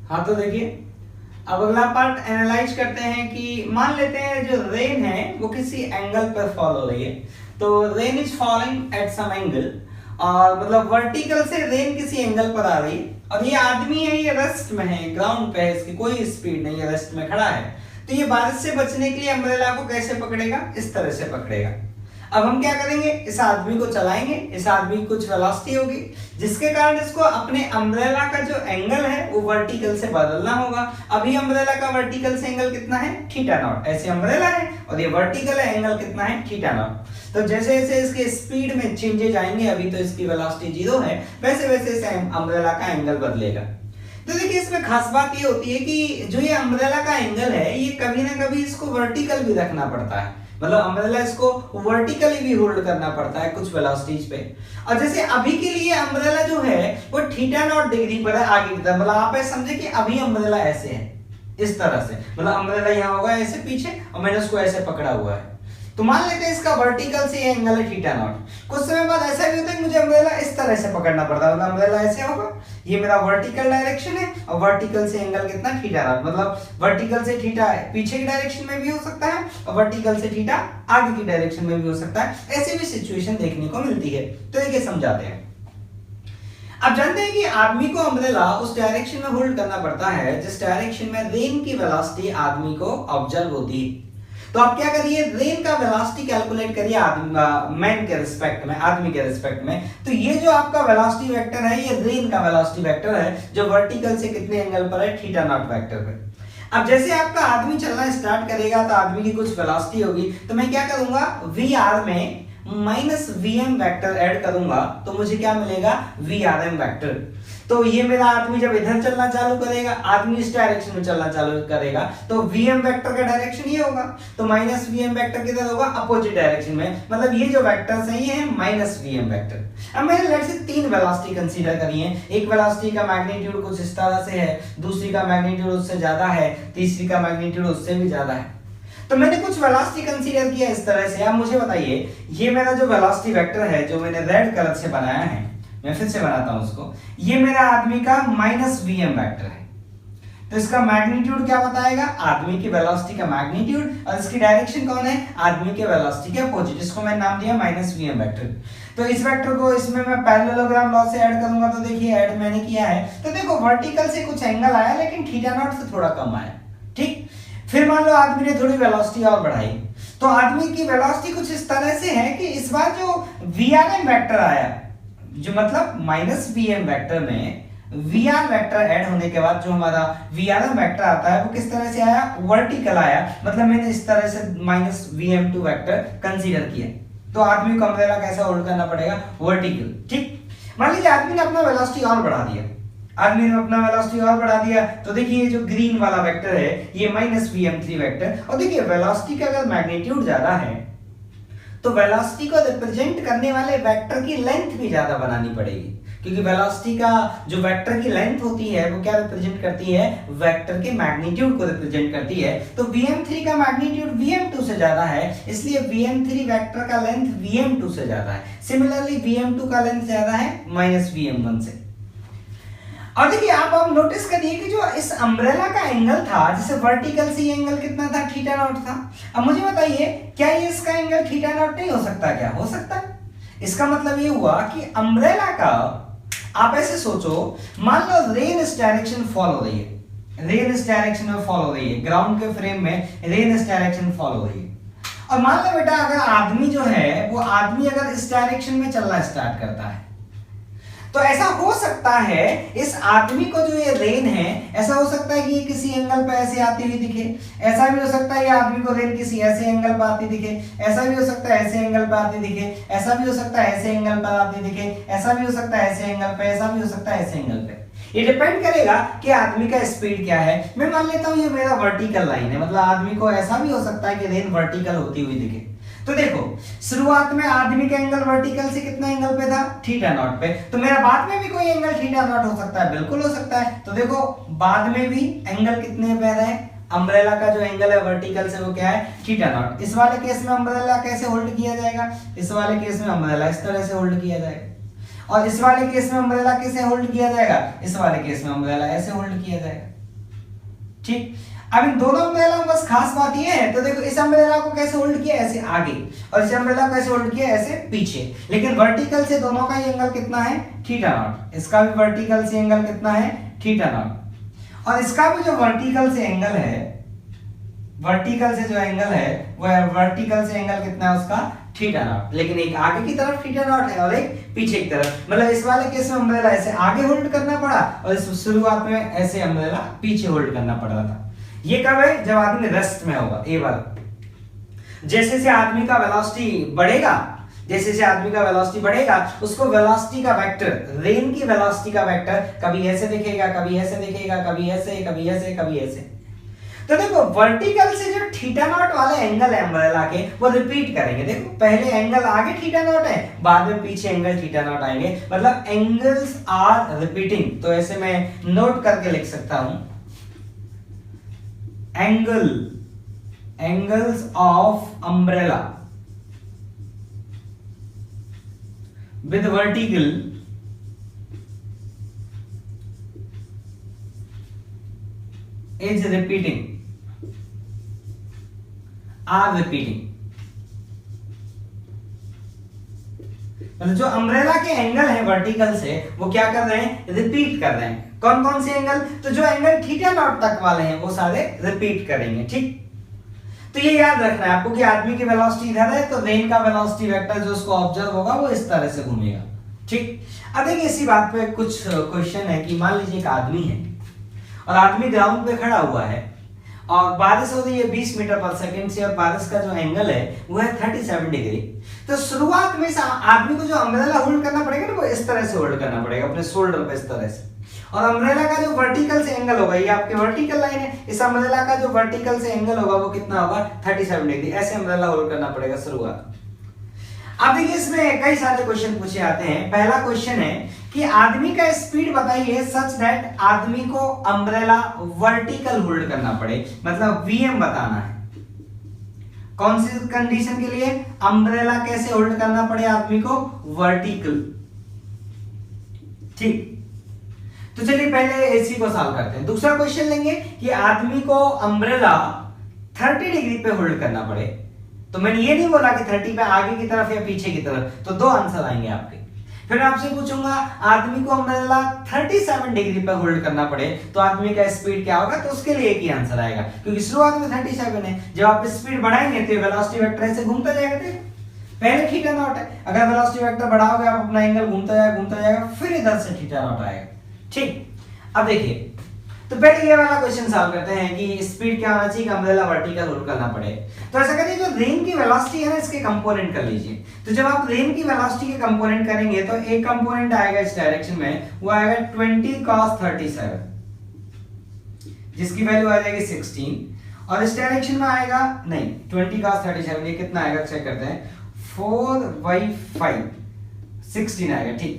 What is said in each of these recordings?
हाँ तो देखिए, अब अगला पार्ट एनालाइज करते हैं कि मान लेते हैं जो रेन है वो किसी एंगल पर फॉल हो रही है। तो rain is falling at some angle, और मतलब वर्टिकल से रेन किसी एंगल पर आ रही है, और ये आदमी है, ये रेस्ट में है, ग्राउंड पे है, इसकी कोई स्पीड नहीं है, रेस्ट में खड़ा है। तो ये बारिश से बचने के लिए अम्ब्रेला को कैसे पकड़ेगा? इस तरह से पकड़ेगा। अब हम क्या करेंगे, इस आदमी को चलाएंगे, इस आदमी की कुछ वेलोसिटी होगी जिसके कारण इसको अपने अम्ब्रेला का जो एंगल है वो वर्टिकल से बदलना होगा। अभी अम्ब्रेला का वर्टिकल से एंगल कितना है? Theta naught. ऐसे अम्ब्रेला है और ये वर्टिकल है, एंगल कितना है? Theta naught. तो जैसे जैसे इसके स्पीड में चेंजेज आएंगे, अभी तो इसकी वेलोसिटी 0 है, वैसे वैसे इस अम्ब्रेला का एंगल बदलेगा। तो देखिए, इसमें खास बात ये होती है कि जो ये अम्ब्रेला का एंगल है, ये कभी ना कभी इसको वर्टिकल भी रखना पड़ता है, मतलब अम्ब्रेला इसको वर्टिकली भी होल्ड करना पड़ता है कुछ वेलोसिटीज पे। और जैसे अभी के लिए अम्ब्रेला जो है वो थीटा नॉट डिग्री पर है आगे की तरफ, मतलब आप ऐसे समझे कि अभी अम्ब्रेला ऐसे है, इस तरह से, मतलब अम्ब्रेला यहाँ होगा ऐसे पीछे और मैंने उसको ऐसे पकड़ा हुआ है। तो मान लेते हैं इसका वर्टिकल से ये एंगल है थीटा नॉट। कुछ समय बाद ऐसा भी होता है कि मुझे अम्ब्रेला इस तरह से पकड़ना पड़ता है, मतलब अम्ब्रेला ऐसे होगा, ये मेरा वर्टिकल डायरेक्शन है, और वर्टिकल से एंगल कितना? Theta naught. मतलब वर्टिकल से थीटा पीछे की डायरेक्शन में भी हो सकता है और वर्टिकल से थीटा आगे की डायरेक्शन में भी हो सकता है। ऐसी भी सिचुएशन देखने को मिलती है। तो ये समझाते हैं। अब जानते हैं कि आदमी को अम्ब्रेला उस डायरेक्शन में होल्ड करना पड़ता है जिस डायरेक्शन में रेन की वेलोसिटी आदमी को ऑब्जर्व होती है। तो आप क्या करिए, रेन का वेलोसिटी कैलकुलेट करिए मैन के रिस्पेक्ट में, आदमी के रिस्पेक्ट में। तो ये जो आपका वेलोसिटी वेक्टर है, ये रेन का वेलोसिटी वेक्टर है जो वर्टिकल से कितने एंगल पर है? थीटा नॉट वेक्टर पे। अब जैसे आपका आदमी चलना स्टार्ट करेगा तो आदमी की कुछ वेलोसिटी होगी, तो मैं क्या करूंगा, वी आर में minus V M vector add करूंगा, तो मुझे क्या मिलेगा? V R M vector. तो ये मेरा आदमी जब इधर चलना चालू करेगा, आदमी इस डायरेक्शन में चलना चालू करेगा, तो वीएम वेक्टर का डायरेक्शन ये होगा। तो माइनस वीएम वेक्टर किधर होगा? अपोजिट डायरेक्शन में। मतलब ये जो वेक्टर्स हैं ये है माइनस वीएम वेक्टर। अब मैंने लेट्स से 3 वेलोसिटी कंसीडर करी है। एक वेलोसिटी का मैग्नीट्यूड कुछ इस तरह से है, दूसरी का मैग्नीट्यूड उससे ज्यादा है, तीसरी का मैग्नीट्यूड उससे भी ज्यादा है। तो मैंने कुछ वेलोसिटी कंसीडर किया इस तरह से। अब मुझे बताइए, ये मेरा जो वेलोसिटी वेक्टर है जो मैंने रेड कलर से बनाया है, मैं फिर से बनाता हूं उसको, ये मेरा आदमी का माइनस वीएम वेक्टर है। तो इसका मैग्नीट्यूड क्या बताएगा? आदमी की वेलोसिटी का मैग्नीट्यूड, और इसकी डायरेक्शन कौन है? आदमी के वेलोसिटी के अपोजिट। इसको मैं नाम दिया माइनस वीएम वेक्टर। तो इस वेक्टर को इसमें मैं पैरेललोग्राम लॉ से ऐड करूंगा, तो देखिए ऐड मैंने किया है। तो देखो वर्टिकल से कुछ एंगल आया लेकिन थीटा नॉट से थोड़ा कम आया, ठीक। फिर मान लो आदमी ने थोड़ी वेलोसिटी और बढ़ाई, तो आदमी की वेलोसिटी कुछ इस तरह से है कि इस बार जो वीआरएम वेक्टर आया, जो मतलब माइनस वीएम वेक्टर में वीआर वेक्टर ऐड होने के बाद जो हमारा वीआरएम वेक्टर आता है वो किस तरह से आया? वर्टिकल आया। मतलब मैंने इस तरह से माइनस वीएम2 वेक्टर कंसीडर किया। तो आदमी को अम्ब्रेला कैसा होल्ड करना पड़ेगा? वर्टिकल, ठीक। मान लीजिए आदमी ने अपना वेलोसिटी और बढ़ा दिया, आदमी ने अपना वेलोसिटी और बढ़ा दिया, तो देखिए जो ग्रीन वाला वेक्टर है ये माइनस वीएम3 वेक्टर। और देखिए वेलोसिटी का अगर मैग्नीट्यूड ज्यादा है तो वेलोसिटी को रिप्रेजेंट करने वाले वेक्टर की लेंथ भी ज्यादा बनानी पड़ेगी, क्योंकि वेलोसिटी का जो वेक्टर की लेंथ होती है वो क्या रिप्रेजेंट करती है? वेक्टर के मैग्नीट्यूड को रिप्रेजेंट करती है। तो vm3 का मैग्नीट्यूड vm2 से ज्यादा है, इसलिए vm3 वेक्टर का लेंथ vm2 से ज्यादा है। सिमिलरली vm2 का लेंथ ज्यादा है माइनस vm1 से। और देखिए आप नोटिस करिए कि जो इस अम्ब्रेला का एंगल था, जैसे वर्टिकल से ये एंगल कितना था? थीटा नॉट था। अब मुझे बताइए, क्या ये इसका एंगल थीटा नॉट नहीं हो सकता? क्या हो सकता है? इसका मतलब ये हुआ कि अम्ब्रेला का, आप ऐसे सोचो, मान लो रेन इस डायरेक्शन फॉल हो रही है, रेन इस डायरेक्शन में फॉल हो रही है, ग्राउंड के फ्रेम में रेन इस डायरेक्शन फॉल हो रही है। और मान लो बेटा अगर आदमी जो है वो आदमी अगर इस डायरेक्शन में चलना स्टार्ट करता है, तो ऐसा हो सकता है इस आदमी को जो ये रेन है, ऐसा हो सकता है कि ये किसी एंगल पर ऐसे आती हुई दिखे, ऐसा भी हो सकता है ये आदमी को रेन किसी ऐसे एंगल पर आती दिखे, ऐसा भी हो सकता है ऐसे एंगल पर आती दिखे, ऐसा भी हो सकता है ऐसे एंगल पर आती दिखे, ऐसा भी हो सकता है ऐसे एंगल पे, ऐसा भी हो सकता है ऐसे एंगल पे। ये डिपेंड करेगा कि आदमी का स्पीड क्या है। मैं मान लेता हूं ये मेरा वर्टिकल लाइन है, मतलब आदमी को ऐसा भी हो सकता है कि रेन वर्टिकल होती हुई दिखे। तो देखो शुरुआत में आदमी का एंगल वर्टिकल से कितना एंगल पे था? थीटा नॉट पे। तो मेरा बाद में भी कोई एंगल थीटा नॉट हो सकता है, बिल्कुल हो सकता है। तो देखो बाद में भी एंगल कितने पे रहे? अम्ब्रेला का जो एंगल है वर्टिकल से वो क्या है? Theta naught. इस वाले केस में अम्ब्रेला कैसे होल्ड किया जाएगा? इस वाले केस में अम्ब्रेला इस तरह से होल्ड किया जाएगा, और इस वाले केस में अम्ब्रेला कैसे होल्ड किया जाएगा? इस वाले केस में अम्ब्रेला ऐसे होल्ड किया जाएगा। ठीक। अब इन दोनों अम्ब्रेला में बस खास बात ये है, तो देखो इस अम्ब्रेला को कैसे होल्ड किया, ऐसे आगे, और इस अम्ब्रेला को कैसे होल्ड किया, ऐसे पीछे। लेकिन वर्टिकल से दोनों का एंगल कितना है, थीटा नॉट। इसका भी वर्टिकल से एंगल कितना है, थीटा नॉट। और इसका भी जो वर्टिकल से एंगल है, वर्टिकल से जो एंगल है वो वर्टिकल से एंगल कितना है उसका, थीटा नॉट। लेकिन एक आगे की तरफ थीटा नॉट है और एक पीछे की तरफ। मतलब इस वाले केस में अम्ब्रेला ऐसे आगे होल्ड करना पड़ा और इस शुरुआत में ऐसे अम्ब्रेला पीछे होल्ड करना पड़ रहा था। ये कब है, जब आदमी रेस्ट में होगा, ये वाला। जैसे जैसे आदमी का वेलोसिटी बढ़ेगा, जैसे जैसे आदमी का वेलोसिटी बढ़ेगा, उसको वेलोसिटी का वेक्टर, रेन की वेलोसिटी का वेक्टर कभी ऐसे दिखेगा, कभी ऐसे दिखेगा, कभी ऐसे, कभी ऐसे, कभी ऐसे। तो देखो वर्टिकल से जो थीटा नॉट वाले एंगल है अम्ब्रेला के, वो रिपीट करेंगे। देखो पहले एंगल आगे थीटा नॉट है, बाद में पीछे एंगल थीटा नॉट आएंगे, मतलब एंगल्स आर रिपीटिंग। तो ऐसे मैं नोट करके लिख सकता हूं, angles of umbrella with vertical is repeating, are repeating। मतलब जो अम्ब्रेला के एंगल है वर्टिकल से, वो क्या कर रहे हैं, रिपीट कर रहे हैं। कौन कौन से एंगल, तो जो एंगल थीटा नॉट तक वाले हैं वो सारे रिपीट करेंगे। ठीक, तो ये याद रखना है आपको कि आदमी की वेलोसिटी इधर है, तो रेन का वेलोसिटी वेक्टर जो उसको ऑब्जर्व होगा वो इस तरह से घूमेगा। ठीक, अब देखिए इसी बात पे कुछ क्वेश्चन है कि मान लीजिए एक आदमी है और आदमी ग्राउंड पे खड़ा हुआ है और बारिश हो रही है 20 मीटर पर सेकंड से, और बारिश का जो एंगल है वो है 37 डिग्री। तो शुरुआत में आदमी को जो अम्ब्रेला होल्ड करना पड़ेगा ना, वो इस तरह से होल्ड करना पड़ेगा अपने शोल्डर पे, इस तरह से। और अम्ब्रेला का जो वर्टिकल से एंगल होगा, ये आपकी वर्टिकल लाइन है, इस अम्ब्रेला का जो वर्टिकल से एंगल होगा वो कितना होगा, 37 डिग्री। ऐसे अम्ब्रेला होल्ड करना पड़ेगा शुरुआत। अब देखिए इसमें कई सारे क्वेश्चन पूछे आते हैं। पहला क्वेश्चन है कि आदमी का स्पीड बताइए सच दैट आदमी को अम्ब्रेला वर्टिकल होल्ड करना पड़े, मतलब वीएम बताना है। कौन सी कंडीशन के लिए, अम्ब्रेला कैसे होल्ड करना पड़े आदमी को, वर्टिकल। ठीक, तो चलिए पहले इसी को सॉल्व करते हैं। दूसरा क्वेश्चन लेंगे कि आदमी को अम्ब्रेला 30 डिग्री पे होल्ड करना पड़े। तो मैंने ये नहीं बोला कि 30 पे आगे की तरफ या पीछे की तरफ, तो दो आंसर आएंगे आपके। फिर आपसे पूछूंगा आदमी को अम्ब्रेला 37 डिग्री पे होल्ड करना पड़े तो आदमी का स्पीड क्या होगा, तो उसके लिए एक ही आंसर आएगा, क्योंकि शुरुआत में 37 है। जब आप स्पीड बढ़ाएंगे तो वेलोसिटी वेक्टर ऐसे घूमता जाएगा। पहले थीटा नॉट है, अगर वेलोसिटी वेक्टर बढ़ाओगे आप अपना एंगल घूमता जाएगा, फिर इधर से थीटा नॉट आएगा। ठीक, अब देखिए तो पहले ये वाला क्वेश्चन सॉल्व करते हैं कि स्पीड क्या होना चाहिए कि अम्ब्रेला वर्टिकल होल्ड करना पड़े। तो ऐसा करिए, जो रेन की वेलोसिटी है ना, इसके कंपोनेंट कर लीजिए। तो जब आप रेन की वेलोसिटी के कंपोनेंट करेंगे तो एक कंपोनेंट आएगा इस डायरेक्शन में, वो आएगा 20 cos 37, जिसकी वैल्यू आ जाएगी 16। और इस डायरेक्शन में आएगा नहीं 20 cos 37, ये कितना आएगा चेक करते हैं, 4/5 16 आएगा। ठीक,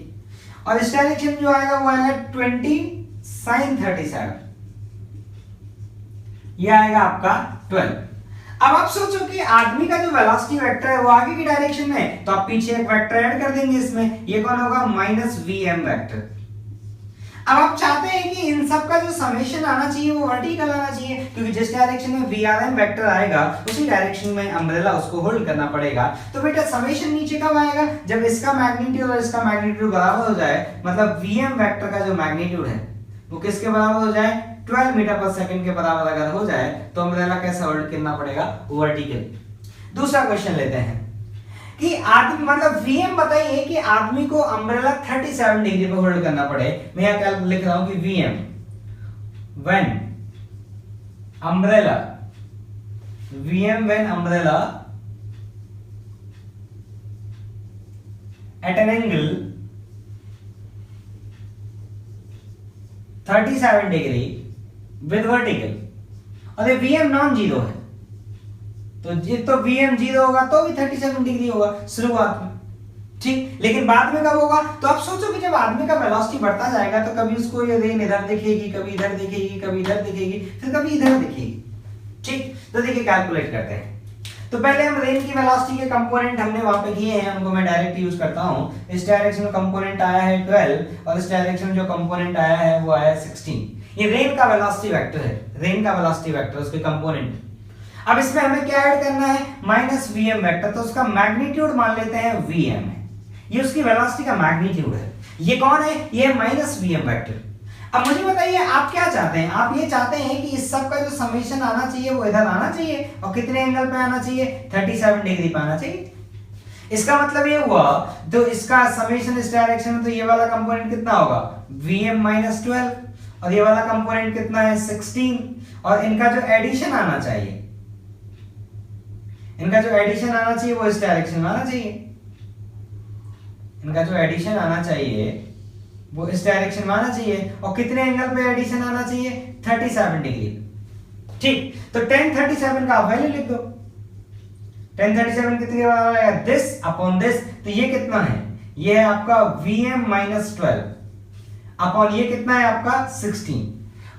और इस डायरेक्शन जो आएगा वो आएगा 20 sin 37, ये आएगा आपका 12। अब आप सोचो कि आदमी का जो वेलोसिटी वेक्टर है वो आगे की डायरेक्शन में है, तो आप पीछे एक वेक्टर ऐड कर देंगे इसमें, ये कौन होगा, -vm वेक्टर। अब आप चाहते हैं कि इन सब का जो समेशन आना चाहिए वो वर्टिकल आना चाहिए, क्योंकि जिस डायरेक्शन में vrm वेक्टर आएगा उसी डायरेक्शन में अम्ब्रेला उसको होल्ड करना पड़ेगा। तो बेटा समेशन नीचे कब आएगा, जब इसका मैग्नीट्यूड और इसका मैग्नीट्यूड बराबर हो जाए, मतलब vm वेक्टर का जो मैग्नीट्यूड है वो किसके बराबर हो जाए, 12 मीटर पर सेकंड के बराबर अगर हो जाए तो अम्ब्रेला कैसा होल्ड करना पड़ेगा, वर्टिकल। दूसरा क्वेश्चन लेते हैं कि आदमी, मतलब Vm बताइए कि आदमी को अम्ब्रेला 37 डिग्री पे होल्ड करना पड़े। मैं यहां क्या लिख रहा हूं कि Vm when umbrella, Vm when umbrella at an angle 37 degree with vertical, और ये Vm नॉन जीरो है, तो Vm जीरो होगा तो भी 37 डिग्री होगा शुरुआत में। ठीक, लेकिन बाद में कब होगा, तो आप सोचो कि जब आदमी का वेलोसिटी बढ़ता जाएगा तो कभी उसको ये रेन इधर दिखेगी, कभी इधर दिखेगी, कभी इधर दिखेगी, फिर कभी इधर दिखेगी। ठीक, तो देखिए कैलकुलेट करते हैं। तो पहले हम रेन की वेलोसिटी के कंपोनेंट हमने वहां पे किए हैं, उनको मैं डायरेक्ट यूज करता हूं। इस डायरेक्शन में कंपोनेंट आया है 12 और इस डायरेक्शन में जो कंपोनेंट आया है वो आया 16। ये रेन का वेलोसिटी वेक्टर है, रेन का वेलोसिटी वेक्टर उसके कंपोनेंट। अब इसमें हमें क्या ऐड करना है, माइनस वीएम वेक्टर, तो उसका मैग्नीट्यूड मान लेते हैं वीएम है, ये उसकी वेलोसिटी का मैग्नीट्यूड है। ये कौन है, ये माइनस वीएम वेक्टर। अब मुझे बताइए आप क्या चाहते हैं, आप ये चाहते हैं कि इस सब का जो समेशन आना चाहिए वो इधर आना चाहिए और कितने एंगल पे आना चाहिए, 37 डिग्री पे आना चाहिए। इसका मतलब ये हुआ तो इसका समेशन इस डायरेक्शन में, तो ये वाला कंपोनेंट कितना होगा Vm माइनस 12 और ये वाला कंपोनेंट कितना है 16, और इनका जो एडिशन आना चाहिए, इनका जो एडिशन आना चाहिए वो इस डायरेक्शन में आना चाहिए, इनका जो एडिशन आना चाहिए वो इस डायरेक्शन में आना चाहिए, और कितने एंगल पे एडिशन आना चाहिए 37 डिग्री। ठीक, तो tan 37 का आप वैल्यू लिख दो, tan 37 कितने बराबर आएगा, दिस अपॉन दिस, तो ये कितना है, ये है आपका Vm माइनस 12 अपॉन ये कितना है आपका 16,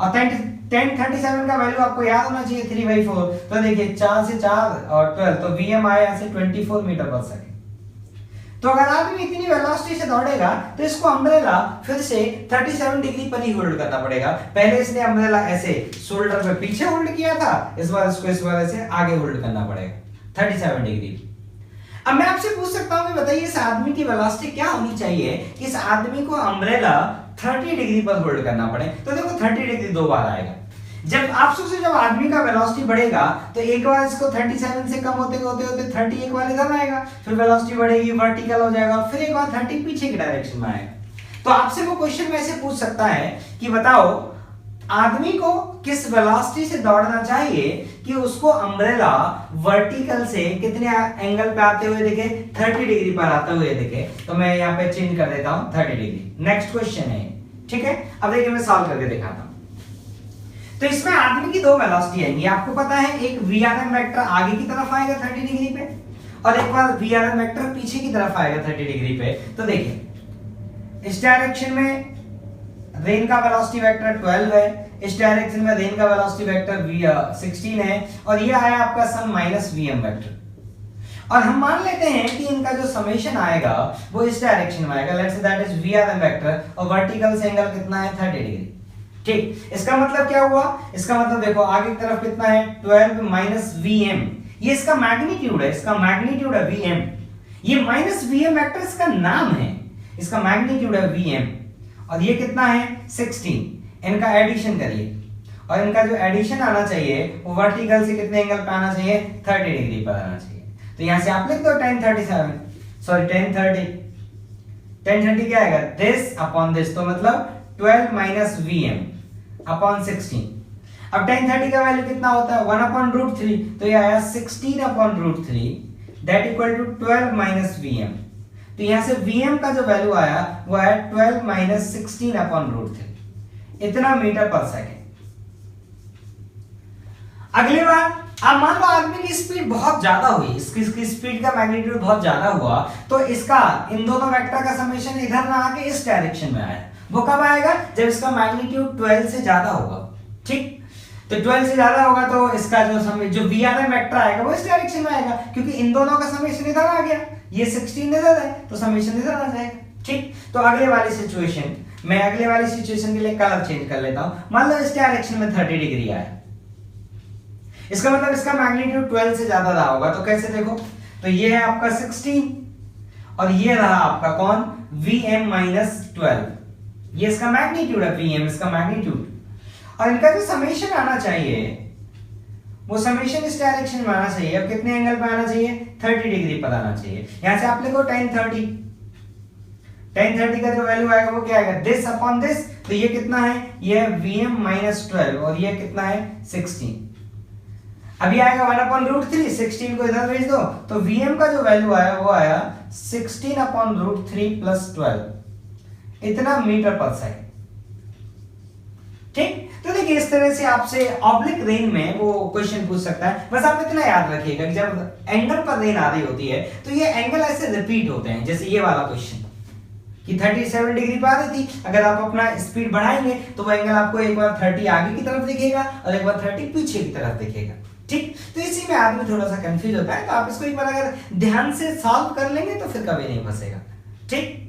और tan 37 का वैल्यू आपको याद होना चाहिए 3/4, तो देखिए 4 से 4 और 12, तो Vm आया ऐसे 24 मीटर पर सेकंड। तो अगर आदमी इतनी वेलोसिटी से दौड़ेगा तो इसको अम्ब्रेला फिर से 37 डिग्री पर ही होल्ड करना पड़ेगा। पहले इसने अम्ब्रेला ऐसे शोल्डर पे पीछे होल्ड किया था, इस बार इसको इस बार ऐसे आगे होल्ड करना पड़ेगा 37 डिग्री। अब मैं आपसे पूछ सकता हूं कि बताइए इस आदमी की वेलोसिटी क्या होनी चाहिए कि इस आदमी को अम्ब्रेला 30 डिग्री पर होल्ड करना पड़े। तो देखो 30 डिग्री दो बार आएगा। जब आप सोचो जब आदमी का वेलोसिटी बढ़ेगा तो एक बार इसको 37 से कम होते होते होते 30 एक बार इधर आएगा, फिर वेलोसिटी बढ़ेगी, वर्टिकल हो जाएगा, फिर एक बार 30 पीछे की डायरेक्शन में आएगा। तो आपसे वो क्वेश्चन में ऐसे पूछ सकता है कि बताओ आदमी को किस वेलोसिटी से दौड़ना चाहिए कि उसको अम्ब्रेला वर्टिकल से कितने एंगल पे आते हुए दिखे, 30 डिग्री पर आते हुए दिखे। तो मैं यहाँ पे चेंज कर देता हूं 30 डिग्री। नेक्स्ट क्वेश्चन है, ठीक है। अब देखिए मैं सॉल्व करके दिखाता हूं। तो इसमें आदमी की दो वेलोसिटी आएंगी, आपको पता है एक VRM वेक्टर आगे की तरफ आएगा 30 डिग्री पे और एक बार VRM वेक्टर पीछे की तरफ आएगा 30 डिग्री पे। तो देखिए इस डायरेक्शन में रेन का वेलोसिटी वेक्टर 12 है, इस डायरेक्शन में रेन का वेलोसिटी वेक्टर 16 है, और ये आया आपका सम माइनस Vm वेक्टर। और हम मान लेते हैं कि इनका जो समेशन आएगा वो इस डायरेक्शन में आएगा, let's say that is VRM vector, और वर्टिकल से एंगल कितना है 30 डिग्री। ठीक, इसका मतलब क्या हुआ, इसका मतलब देखो आगे की तरफ कितना है 12 माइनस Vm, ये इसका मैग्नीट्यूड है, इसका मैग्नीट्यूड है Vm। ये माइनस Vm वेक्टर इसका नाम है, इसका मैग्नीट्यूड है Vm, और ये कितना है 16। इनका एडिशन करिए और इनका जो एडिशन आना चाहिए वो वर्टिकल से कितने एंगल पे आना चाहिए 30 डिग्री पर आना चाहिए। तो यहां से आप लिख दो tan 30 क्या आएगा, दिस अपॉन दिस, तो मतलब 12 माइनस Vm अपॉन 16। अब tan 30 का वैल्यू कितना होता है 1/√3, तो ये आया 16/√3 that equal to 12 minus Vm। तो यहां से Vm का जो वैल्यू आया वो है 12 माइनस 16/√3, इतना मीटर पर सेकेंड। अगली बार अब मान लो आदमी की स्पीड बहुत ज्यादा हुई, इसकी स्पीड का मैग्नीट्यूड बहुत ज्यादा हुआ, तो इसका इन दोनों वेक्टर का समेशन इधर ना आके इस डायरेक्शन में आया। वो कब आएगा, जब इसका मैग्नीट्यूड 12 से ज्यादा होगा। ठीक, तो 12 से ज्यादा होगा तो इसका जो VRM वेक्टर आएगा वो इस डायरेक्शन में आएगा, क्योंकि इन दोनों का समेशन इधर आ गया, ये 16 इधर है तो समेशन इधर आ जाएगा। ठीक, तो अगले वाली सिचुएशन, मैं अगले वाली सिचुएशन के लिए कलर चेंज कर लेता हूं। मान लो इस डायरेक्शन में 30 डिग्री आया, इसका मतलब इसका मैग्नीट्यूड 12 से ज्यादा रहा होगा। तो कैसे देखो, तो ये है आपका 16 और ये रहा आपका कौन Vm माइनस 12, ये इसका मैग्नीट्यूड है Vm, इसका मैग्नीट्यूड, और इनका जो समेशन आना चाहिए वो समेशन इस डायरेक्शन में आना चाहिए। अब कितने एंगल पे आना चाहिए 30 डिग्री पर आना चाहिए। यहां से आप लिखो tan 30 का जो वैल्यू आएगा वो क्या आएगा दिस अपॉन दिस, तो ये कितना है, ये है Vm माइनस 12 और ये कितना है 16। अभी आएगा 1/√3, 16 को इधर भेज दो, तो Vm का जो वैल्यू आया वो आया 16/√3 प्लस 12, इतना मीटर पर सेकंड। ठीक, तो देखिए इस तरह से आपसे ऑब्लिक रेन में वो क्वेश्चन पूछ सकता है। बस आप इतना याद रखिएगा कि जब एंगल पर रेन आ रही होती है तो ये एंगल ऐसे रिपीट होते हैं, जैसे ये वाला क्वेश्चन कि 37 डिग्री पर आ रही थी, अगर आप अपना स्पीड बढ़ाएंगे तो वो एंगल आपको एक बार 30 आगे की तरफ दिखेगा और एक बार 30 पीछे की तरफ दिखेगा। ठीक, तो इसी में आदमी थोड़ा सा कंफ्यूज होता है, तो आप इसको एक बार अगर ध्यान से सॉल्व कर लेंगे तो फिर कभी नहीं फंसेगा। ठीक।